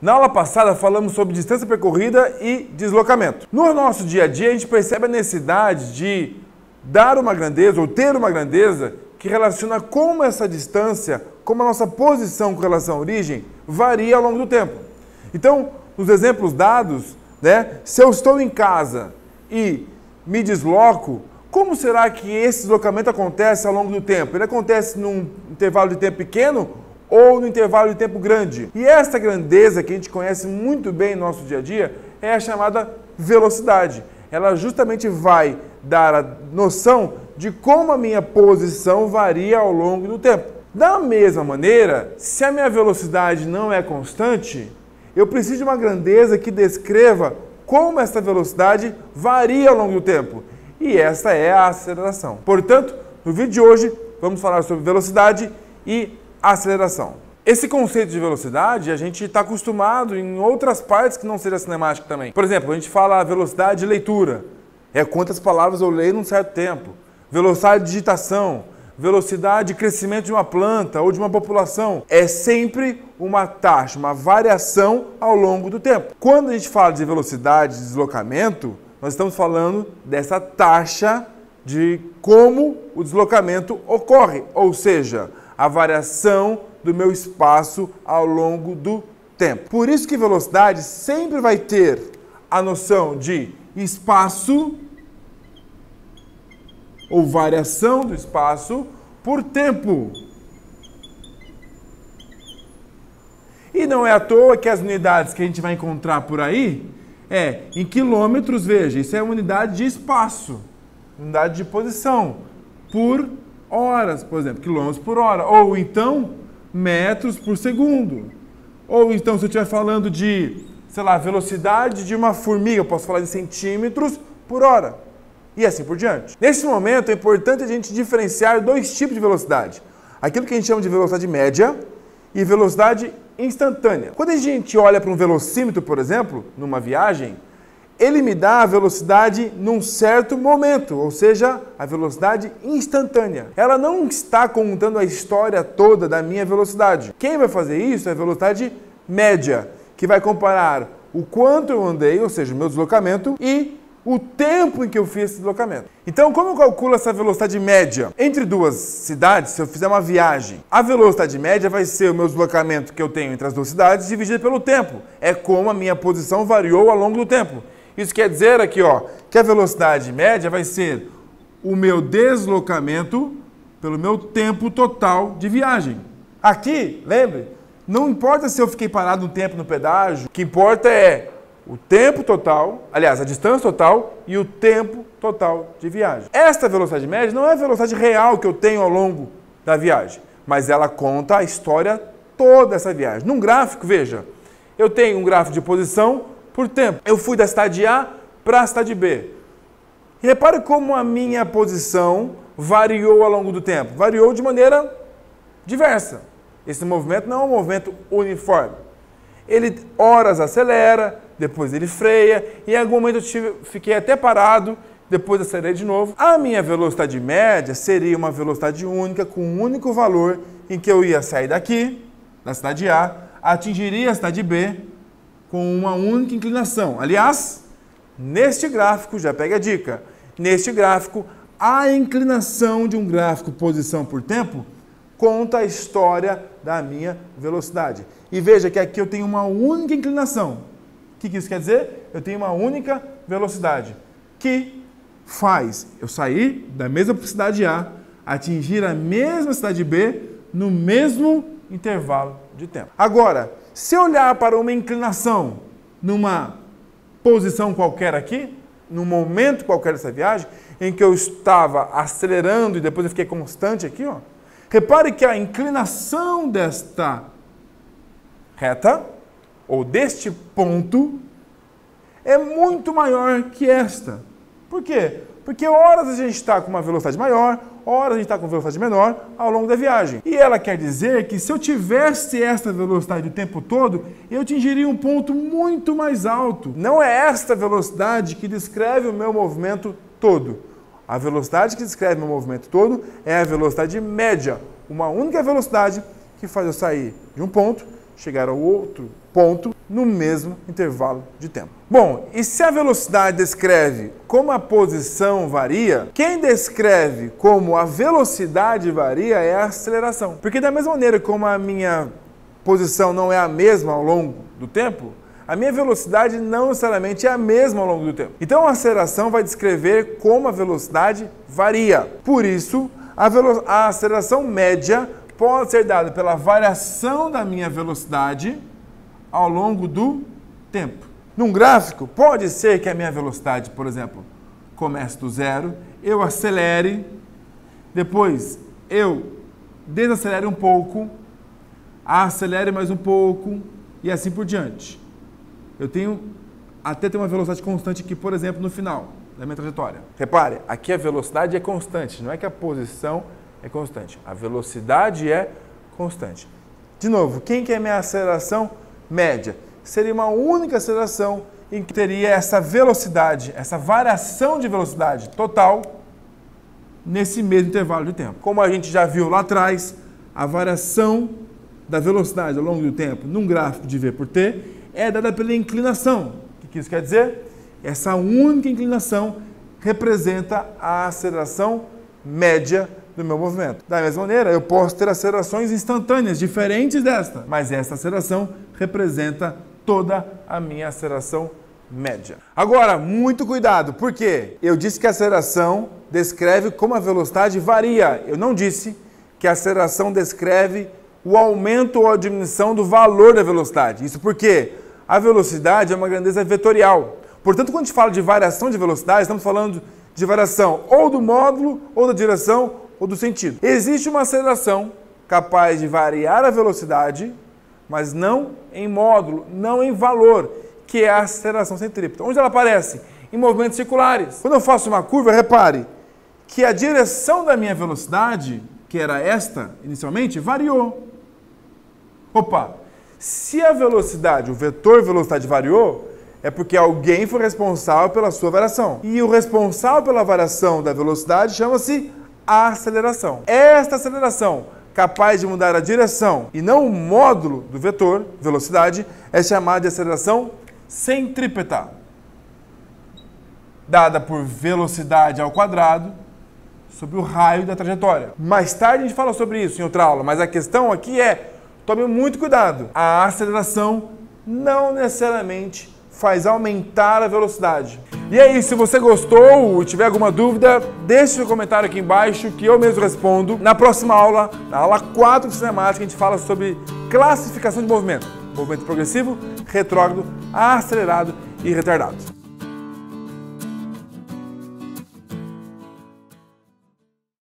Na aula passada falamos sobre distância percorrida e deslocamento. No nosso dia a dia a gente percebe a necessidade de dar uma grandeza ou ter uma grandeza que relaciona como essa distância, como a nossa posição com relação à origem varia ao longo do tempo. Então, nos exemplos dados, se eu estou em casa e me desloco, como será que esse deslocamento acontece ao longo do tempo? Ele acontece num intervalo de tempo pequeno ou no intervalo de tempo grande? E essa grandeza que a gente conhece muito bem no nosso dia a dia é a chamada velocidade. Ela justamente vai dar a noção de como a minha posição varia ao longo do tempo. Da mesma maneira, se a minha velocidade não é constante, eu preciso de uma grandeza que descreva como essa velocidade varia ao longo do tempo. E essa é a aceleração. Portanto, no vídeo de hoje, vamos falar sobre velocidade e aceleração. Esse conceito de velocidade, a gente está acostumado em outras partes que não seja cinemática também. Por exemplo, a gente fala velocidade de leitura. É quantas palavras eu leio num certo tempo. Velocidade de digitação, velocidade de crescimento de uma planta ou de uma população. É sempre uma taxa, uma variação ao longo do tempo. Quando a gente fala de velocidade de deslocamento, nós estamos falando dessa taxa de como o deslocamento ocorre, ou seja, a variação do meu espaço ao longo do tempo. Por isso que velocidade sempre vai ter a noção de espaço ou variação do espaço por tempo. E não é à toa que as unidades que a gente vai encontrar por aí é em quilômetros, veja, isso é uma unidade de espaço, unidade de posição, por horas, por exemplo, quilômetros por hora, ou então metros por segundo. Ou então, se eu estiver falando de, sei lá, velocidade de uma formiga, eu posso falar de centímetros por hora. E assim por diante. Nesse momento, é importante a gente diferenciar dois tipos de velocidade. Aquilo que a gente chama de velocidade média e velocidade instantânea. Quando a gente olha para um velocímetro, por exemplo, numa viagem, ele me dá a velocidade num certo momento, ou seja, a velocidade instantânea. Ela não está contando a história toda da minha velocidade. Quem vai fazer isso é a velocidade média, que vai comparar o quanto eu andei, ou seja, o meu deslocamento, e o tempo em que eu fiz esse deslocamento. Então, como eu calculo essa velocidade média? Entre duas cidades, se eu fizer uma viagem, a velocidade média vai ser o meu deslocamento que eu tenho entre as duas cidades dividido pelo tempo. É como a minha posição variou ao longo do tempo. Isso quer dizer aqui, que a velocidade média vai ser o meu deslocamento pelo meu tempo total de viagem. Aqui, lembre, não importa se eu fiquei parado um tempo no pedágio, o que importa é o tempo total, aliás, a distância total e o tempo total de viagem. Esta velocidade média não é a velocidade real que eu tenho ao longo da viagem, mas ela conta a história toda dessa viagem. Num gráfico, veja, eu tenho um gráfico de posição por tempo. Eu fui da cidade A para a cidade B. E repare como a minha posição variou ao longo do tempo. Variou de maneira diversa. Esse movimento não é um movimento uniforme. Ele horas acelera, depois ele freia, e em algum momento eu fiquei até parado, depois acelerei de novo. A minha velocidade média seria uma velocidade única, com um único valor, em que eu ia sair daqui, da cidade A, atingiria a cidade B, com uma única inclinação. Aliás, neste gráfico, já pega a dica, neste gráfico, a inclinação de um gráfico posição por tempo conta a história da minha velocidade. E veja que aqui eu tenho uma única inclinação. O que isso quer dizer? Eu tenho uma única velocidade, que faz eu sair da mesma cidade A, atingir a mesma cidade B, no mesmo intervalo de tempo. Agora, se eu olhar para uma inclinação numa posição qualquer aqui, num momento qualquer dessa viagem, em que eu estava acelerando e depois eu fiquei constante aqui, repare que a inclinação desta reta, ou deste ponto, é muito maior que esta. Por quê? Porque horas a gente está com uma velocidade maior, horas a gente está com velocidade menor ao longo da viagem. E ela quer dizer que se eu tivesse essa velocidade o tempo todo, eu atingiria um ponto muito mais alto. Não é esta velocidade que descreve o meu movimento todo. A velocidade que descreve o meu movimento todo é a velocidade média. Uma única velocidade que faz eu sair de um ponto, chegar ao outro ponto no mesmo intervalo de tempo. Bom, e se a velocidade descreve como a posição varia, quem descreve como a velocidade varia é a aceleração. Porque da mesma maneira como a minha posição não é a mesma ao longo do tempo, a minha velocidade não necessariamente é a mesma ao longo do tempo. Então a aceleração vai descrever como a velocidade varia. Por isso, a aceleração média pode ser dada pela variação da minha velocidade ao longo do tempo. Num gráfico, pode ser que a minha velocidade, por exemplo, comece do zero, eu acelere, depois eu desacelere um pouco, acelere mais um pouco e assim por diante. Eu tenho até ter uma velocidade constante aqui, por exemplo, no final da minha trajetória. Repare, aqui a velocidade é constante, não é que a posição é constante. A velocidade é constante. De novo, quem que é a minha aceleração média? Seria uma única aceleração em que teria essa velocidade, essa variação de velocidade total nesse mesmo intervalo de tempo. Como a gente já viu lá atrás, a variação da velocidade ao longo do tempo num gráfico de V por T é dada pela inclinação. O que isso quer dizer? Essa única inclinação representa a aceleração média do meu movimento. Da mesma maneira, eu posso ter acelerações instantâneas diferentes desta, mas essa aceleração representa toda a minha aceleração média. Agora, muito cuidado, porque eu disse que a aceleração descreve como a velocidade varia. Eu não disse que a aceleração descreve o aumento ou a diminuição do valor da velocidade. Isso porque a velocidade é uma grandeza vetorial. Portanto, quando a gente fala de variação de velocidade, estamos falando de variação ou do módulo, ou da direção, ou do sentido. Existe uma aceleração capaz de variar a velocidade, mas não em módulo, não em valor, que é a aceleração centrípeta. Onde ela aparece? Em movimentos circulares. Quando eu faço uma curva, repare que a direção da minha velocidade, que era esta inicialmente, variou. Opa! Se a velocidade, o vetor velocidade variou, é porque alguém foi responsável pela sua variação. E o responsável pela variação da velocidade chama-se aceleração. Esta aceleração, capaz de mudar a direção e não o módulo do vetor, velocidade, é chamada de aceleração centrípeta, dada por velocidade ao quadrado sobre o raio da trajetória. Mais tarde a gente fala sobre isso em outra aula, mas a questão aqui é, tome muito cuidado, a aceleração não necessariamente faz aumentar a velocidade. E aí, se você gostou ou tiver alguma dúvida, deixe seu comentário aqui embaixo que eu mesmo respondo. Na próxima aula, na aula 4 de cinemática, a gente fala sobre classificação de movimento. Movimento progressivo, retrógrado, acelerado e retardado.